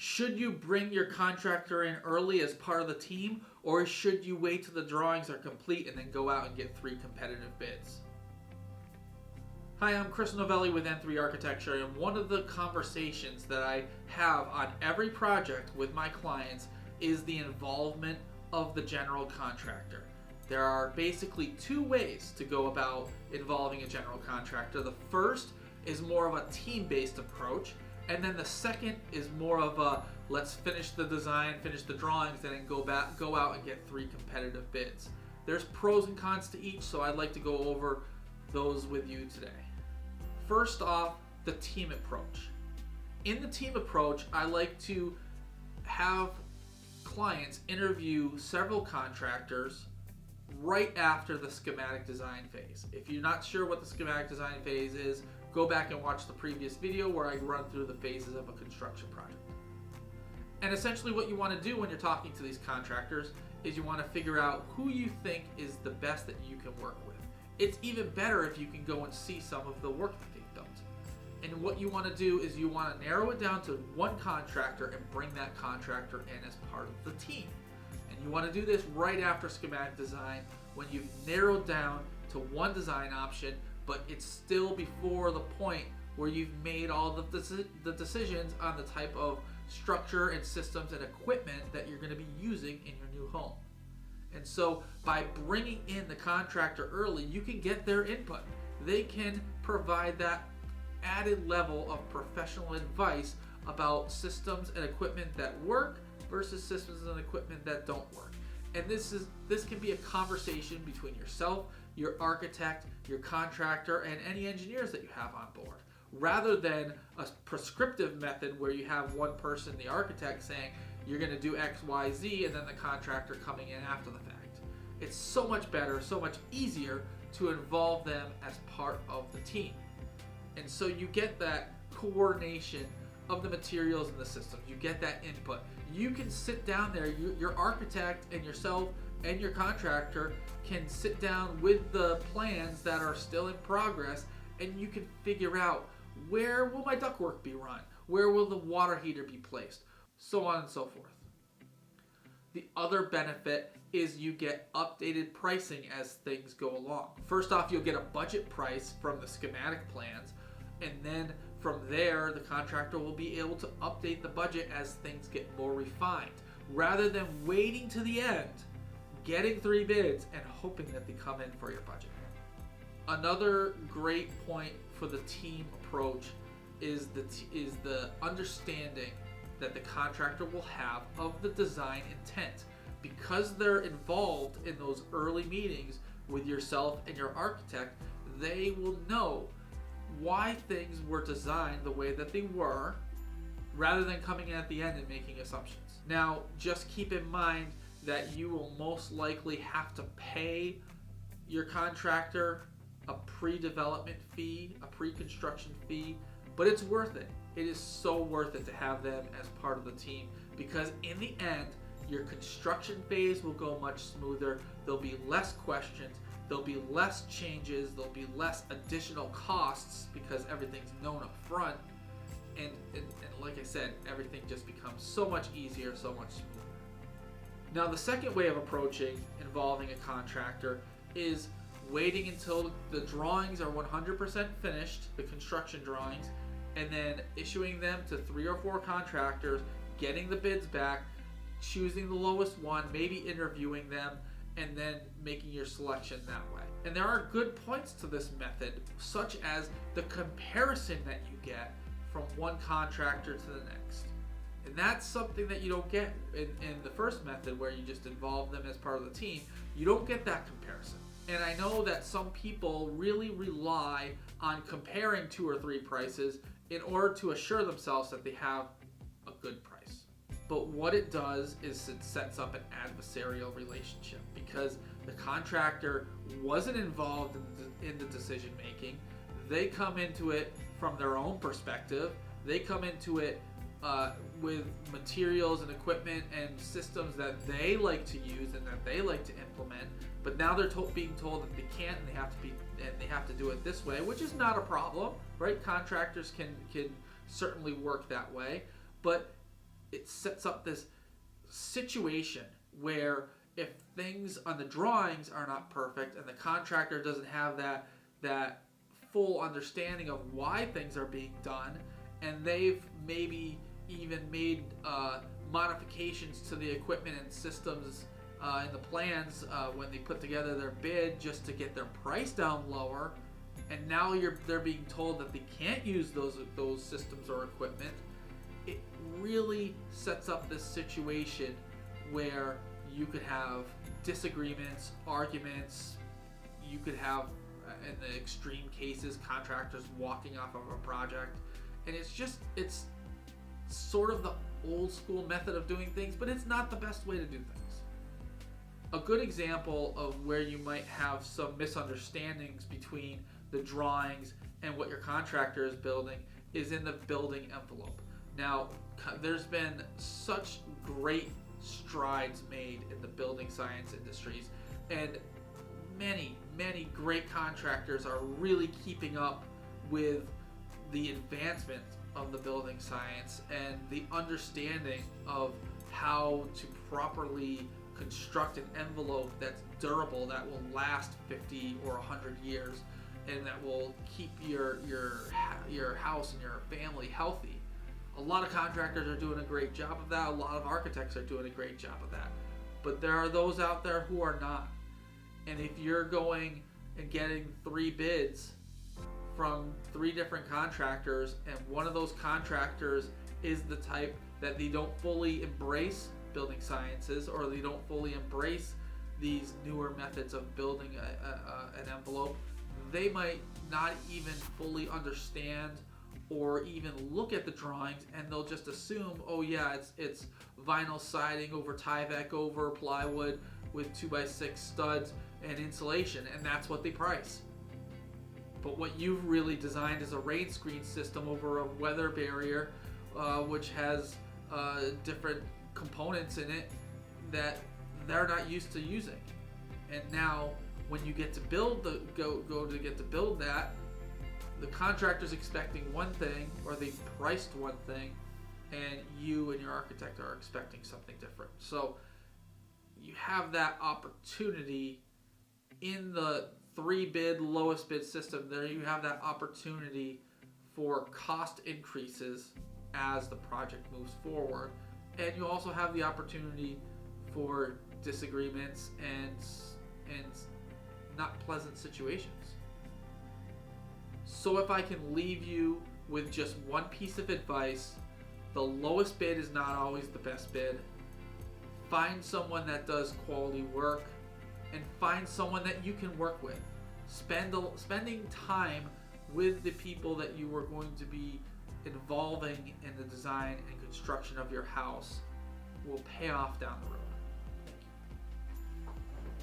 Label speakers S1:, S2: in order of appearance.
S1: Should you bring your contractor in early as part of the team, or should you wait till the drawings are complete and then go out and get 3 competitive bids? Hi, I'm Chris Novelli with N3 Architecture, and one of the conversations that I have on every project with my clients is the involvement of the general contractor. There are basically 2 ways to go about involving a general contractor. The first is more of a team-based approach, and then the second is more of a let's finish the design, finish the drawings, and then go out and get 3 competitive bids. There's pros and cons to each, so I'd like to go over those with you today. First off, the team approach. In the team approach, I like to have clients interview several contractors right after the schematic design phase. If you're not sure what the schematic design phase is, go back and watch the previous video where I run through the phases of a construction project. And essentially what you want to do when you're talking to these contractors is you want to figure out who you think is the best that you can work with. It's even better if you can go and see some of the work that they've built. And what you want to do is you want to narrow it down to one contractor and bring that contractor in as part of the team. And you want to do this right after schematic design when you've narrowed down to one design option, but it's still before the point where you've made all the decisions on the type of structure and systems and equipment that you're going to be using in your new home. And so by bringing in the contractor early, you can get their input. They can provide that added level of professional advice about systems and equipment that work versus systems and equipment that don't work. And this can be a conversation between yourself, your architect, your contractor, and any engineers that you have on board, rather than a prescriptive method where you have one person, the architect, saying you're going to do X, Y, Z, and then the contractor coming in after the fact. It's so much better, so much easier to involve them as part of the team. And so you get that coordination of the materials and the systems. You get that input. You can sit down there, your architect and yourself and your contractor can sit down with the plans that are still in progress, and you can figure out where will my ductwork be run? Where will the water heater be placed? So on and so forth. The other benefit is you get updated pricing as things go along. First off, you'll get a budget price from the schematic plans, and then from there, the contractor will be able to update the budget as things get more refined, rather than waiting to the end, getting 3 bids, and hoping that they come in for your budget. Another great point for the team approach is the understanding that the contractor will have of the design intent. Because they're involved in those early meetings with yourself and your architect, they will know why things were designed the way that they were, rather than coming in at the end and making assumptions. Now, just keep in mind that you will most likely have to pay your contractor a pre-development fee, a pre-construction fee, but it's worth it. It is so worth it to have them as part of the team, because in the end, your construction phase will go much smoother. There'll be less questions. There'll be less changes. There'll be less additional costs because everything's known up front. And like I said, everything just becomes so much easier, so much smoother. Now, the second way of approaching involving a contractor is waiting until the drawings are 100% finished, the construction drawings, and then issuing them to 3 or 4 contractors, getting the bids back, choosing the lowest one, maybe interviewing them, and then making your selection that way. And there are good points to this method, such as the comparison that you get from one contractor to the next. And that's something that you don't get in the first method, where you just involve them as part of the team. You don't get that comparison. And I know that some people really rely on comparing 2 or 3 prices in order to assure themselves that they have a good price. But what it does is it sets up an adversarial relationship, because the contractor wasn't involved in the decision making. They come into it from their own perspective. They come into it with materials and equipment and systems that they like to use and that they like to implement. But now they're being told that they can't, and they have to do it this way, which is not a problem, right? Contractors can certainly work that way, but it sets up this situation where if things on the drawings are not perfect and the contractor doesn't have that full understanding of why things are being done, and they've maybe even made modifications to the equipment and systems in the plans when they put together their bid just to get their price down lower, and now they're being told that they can't use those systems or equipment. It really sets up this situation where you could have disagreements, arguments. You could have, in the extreme cases, contractors walking off of a project. And it's sort of the old school method of doing things, but it's not the best way to do things. A good example of where you might have some misunderstandings between the drawings and what your contractor is building is in the building envelope. Now, there's been such great strides made in the building science industries, and many great contractors are really keeping up with the advancement of the building science and the understanding of how to properly construct an envelope that's durable, that will last 50 or 100 years, and that will keep your house and your family healthy. A lot of contractors are doing a great job of that. A lot of architects are doing a great job of that. But there are those out there who are not. And if you're going and getting 3 bids from 3 different contractors, and one of those contractors is the type that they don't fully embrace building sciences, or they don't fully embrace these newer methods of building an envelope, they might not even fully understand or even look at the drawings, and they'll just assume, oh yeah, it's vinyl siding over Tyvek over plywood with 2x6 studs and insulation, and that's what they price. But what you've really designed is a rain screen system over a weather barrier, which has different components in it that they're not used to using. And now, when you get to build build that, the contractor's expecting one thing, or they priced one thing, and you and your architect are expecting something different. So you have that opportunity in the 3 bid lowest bid system. There you have that opportunity for cost increases as the project moves forward, and you also have the opportunity for disagreements and not pleasant situations. So if I can leave you with just one piece of advice, the lowest bid is not always the best bid. Find someone that does quality work, and find someone that you can work with. Spending time with the people that you are going to be involving in the design and construction of your house will pay off down the road.